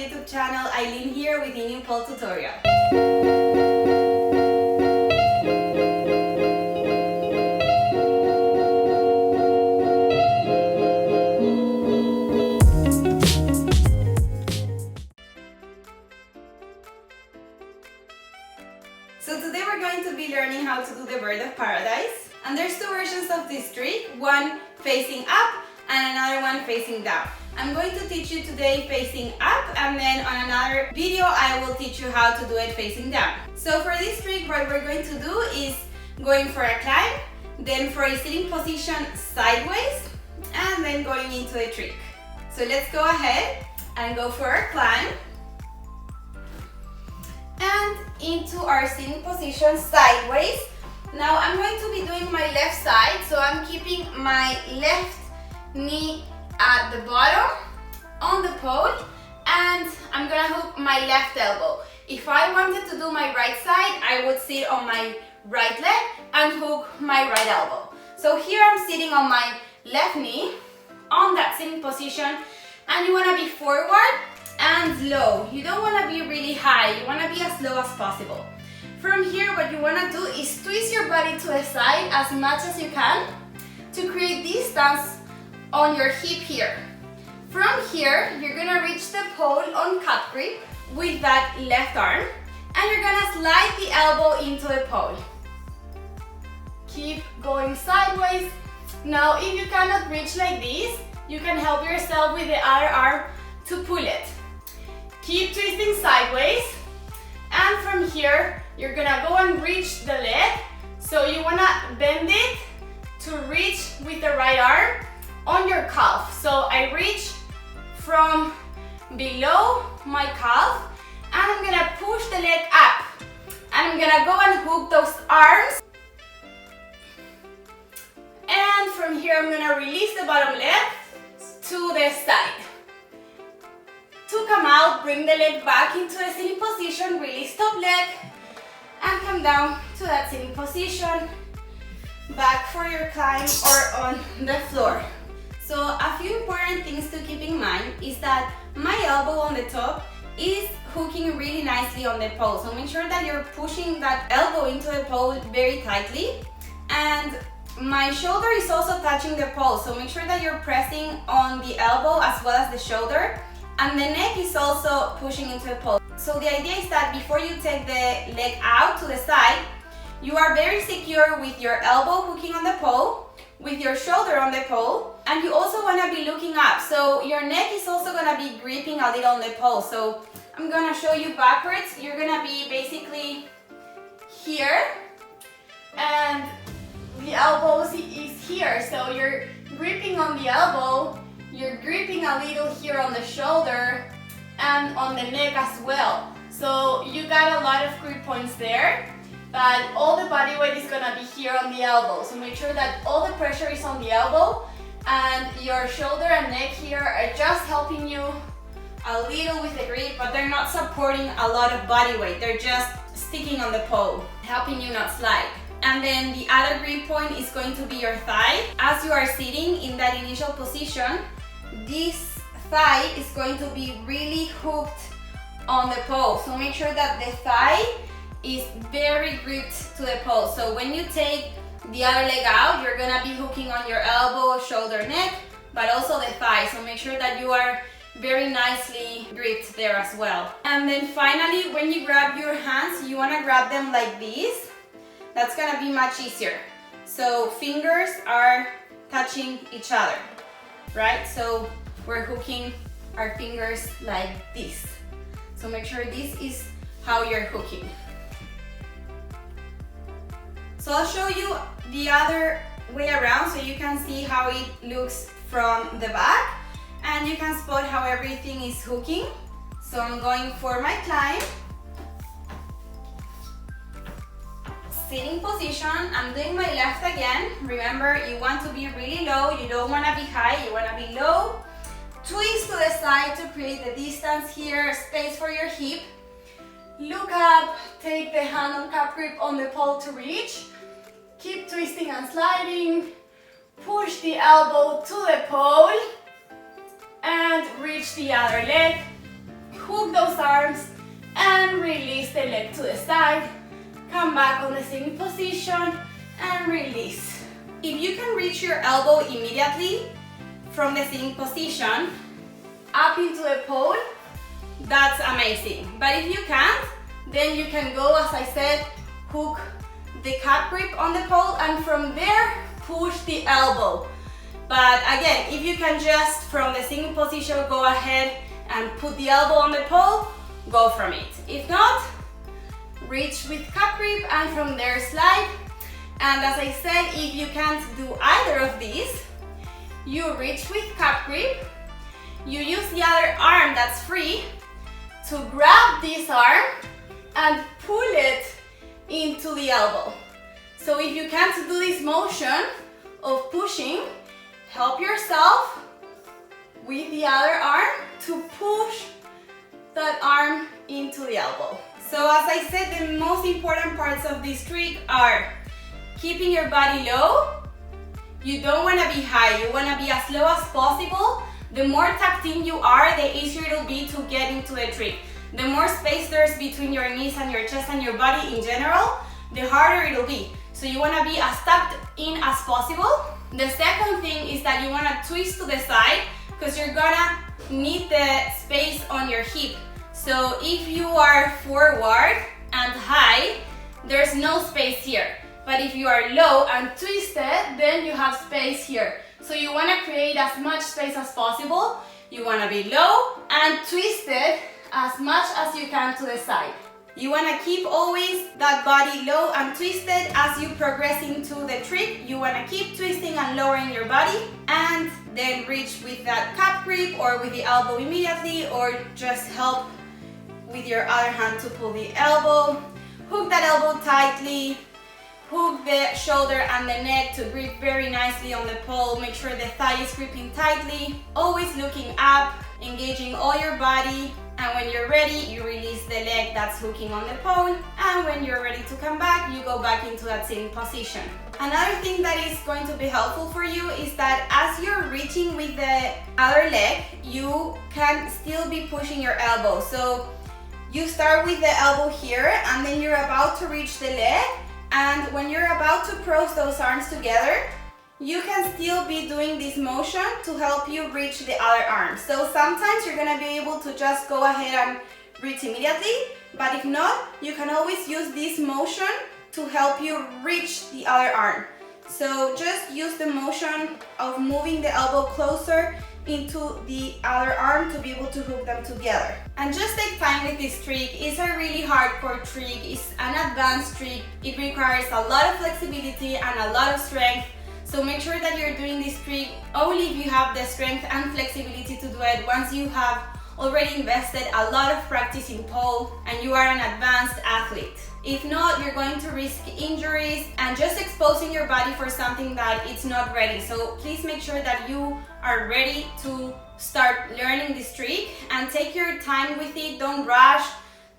YouTube channel. Eileen here with a new pole tutorial. So today we're going to be learning how to do the bird of paradise. And there's two versions of this trick, one facing up and another one facing down. I'm going to teach you today facing up, and then on another video I will teach you how to do it facing down. So for this trick, what we're going to do is going for a climb, then for a sitting position sideways, and then going into the trick. So let's go ahead and go for a climb and into our sitting position sideways. Now I'm going to be doing my left side, so I'm keeping my left knee at the bottom on the pole, and I'm gonna hook my left elbow. If I wanted to do my right side, I would sit on my right leg and hook my right elbow. So here I'm sitting on my left knee on that sitting position, and you wanna be forward and low. You don't wanna be really high, you wanna be as low as possible. From here, what you wanna do is twist your body to the side as much as you can to create distance on your hip here. From here, you're gonna reach the pole on cup grip with that left arm, and you're gonna slide the elbow into the pole. Keep going sideways. Now, if you cannot reach like this, you can help yourself with the other arm to pull it. Keep twisting sideways, and from here, you're gonna go and reach the leg. So you wanna bend it to reach with the right arm on your calf. So I reach from below my calf, and I'm gonna push the leg up, and I'm gonna go and hook those arms, and from here I'm gonna release the bottom leg to the side. To come out, bring the leg back into a sitting position, release top leg, and come down to that sitting position, back for your climb or on the floor. So a few important things to keep in mind is that my elbow on the top is hooking really nicely on the pole. So make sure that you're pushing that elbow into the pole very tightly. And my shoulder is also touching the pole. So make sure that you're pressing on the elbow as well as the shoulder. And the neck is also pushing into the pole. So the idea is that before you take the leg out to the side, you are very secure with your elbow hooking on the pole, with your shoulder on the pole, and you also want to be looking up. So your neck is also going to be gripping a little on the pole. So I'm going to show you backwards. You're going to be basically here, and the elbow is here. So you're gripping on the elbow, you're gripping a little here on the shoulder and on the neck as well. So you got a lot of grip points there. But all the body weight is gonna be here on the elbow. So make sure that all the pressure is on the elbow, and your shoulder and neck here are just helping you a little with the grip, but they're not supporting a lot of body weight. They're just sticking on the pole, helping you not slide. And then the other grip point is going to be your thigh. As you are sitting in that initial position, this thigh is going to be really hooked on the pole. So make sure that the thigh is very gripped to the pole. So when you take the other leg out, you're gonna be hooking on your elbow, shoulder, neck, but also the thigh. So make sure that you are very nicely gripped there as well. And then finally, when you grab your hands, you wanna grab them like this. That's gonna be much easier. So fingers are touching each other, right? So we're hooking our fingers like this. So make sure this is how you're hooking. So I'll show you the other way around so you can see how it looks from the back, and you can spot how everything is hooking. So I'm going for my climb. Sitting position, I'm doing my left again. Remember, you want to be really low, you don't want to be high, you want to be low. Twist to the side to create the distance here, space for your hip. Look up, take the hand on cup grip on the pole to reach. Keep twisting and sliding. Push the elbow to the pole and reach the other leg. hook those arms and release the leg to the side. Come back on the same position and release. If you can reach your elbow immediately from the sitting position up into the pole, that's amazing. But if you can't, then you can go, as I said, hook the calf grip on the pole and from there push the elbow. But again, if you can just from the sitting position go ahead and put the elbow on the pole, go from it. If not, reach with calf grip and from there slide. And as I said, if you can't do either of these, you reach with calf grip, you use the other arm that's free to grab this arm and pull it into the elbow. So if you can't do this motion of pushing, help yourself with the other arm to push that arm into the elbow. So as I said, the most important parts of this trick are keeping your body low. You don't want to be high, you want to be as low as possible. The more tucked in you are, the easier it'll be to get into the trick. The more space there's between your knees and your chest and your body in general, the harder it'll be. So you want to be as tucked in as possible. The second thing is that you want to twist to the side because you're gonna need the space on your hip. So if you are forward and high, there's no space here. But if you are low and twisted, then you have space here. So you want to create as much space as possible. You want to be low and twisted as much as you can to the side. You want to keep always that body low and twisted as you progress into the trick. You want to keep twisting and lowering your body and then reach with that calf grip or with the elbow immediately, or just help with your other hand to pull the elbow. Hook that elbow tightly. Hook the shoulder and the neck to grip very nicely on the pole. Make sure the thigh is gripping tightly. Always looking up, engaging all your body. And when you're ready, you release the leg that's hooking on the pole. And when you're ready to come back, you go back into that sitting position. Another thing that is going to be helpful for you is that as you're reaching with the other leg, you can still be pushing your elbow. So you start with the elbow here and then you're about to reach the leg. And when you're about to cross those arms together, you can still be doing this motion to help you reach the other arm. So sometimes you're gonna be able to just go ahead and reach immediately, but if not, you can always use this motion to help you reach the other arm. So just use the motion of moving the elbow closer into the other arm to be able to hook them together. And just take time with this trick. It's a really hardcore trick. It's an advanced trick. It requires a lot of flexibility and a lot of strength. So make sure that you're doing this trick only if you have the strength and flexibility to do it once you have already invested a lot of practice in pole and you are an advanced athlete. If not, you're going to risk injuries and just exposing your body for something that it's not ready. So please make sure that you are ready to start learning this trick and take your time with it. Don't rush,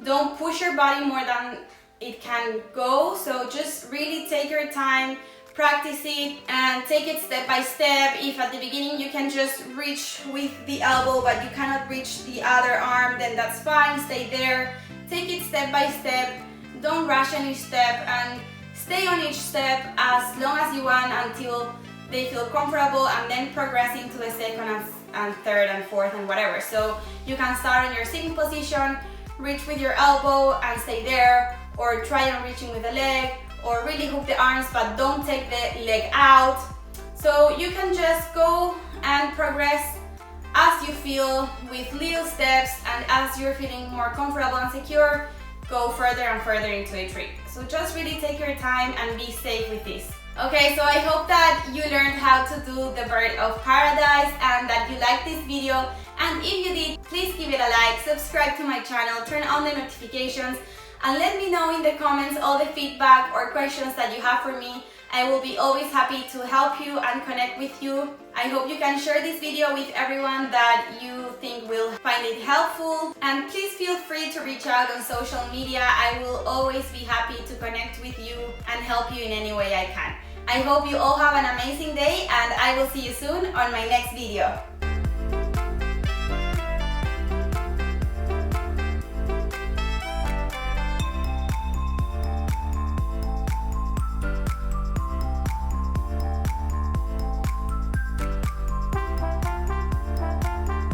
don't push your body more than it can go. So just really take your time, practice it and take it step by step. If at the beginning you can just reach with the elbow but you cannot reach the other arm, then that's fine, stay there. Take it step by step. Don't rush any step and stay on each step as long as you want until they feel comfortable, and then progressing to the second and third and fourth and whatever. So you can start in your sitting position, reach with your elbow and stay there, or try on reaching with the leg, or really hook the arms but don't take the leg out. So you can just go and progress as you feel with little steps, and as you're feeling more comfortable and secure, go further and further into a trick. So just really take your time and be safe with this. Okay, so I hope that you learned how to do the Bird of Paradise and that you liked this video. And if you did, please give it a like, subscribe to my channel, turn on the notifications, and let me know in the comments all the feedback or questions that you have for me. I will be always happy to help you and connect with you. I hope you can share this video with everyone that you think will find it helpful. And please feel free to reach out on social media. I will always be happy to connect with you and help you in any way I can. I hope you all have an amazing day, and I will see you soon on my next video.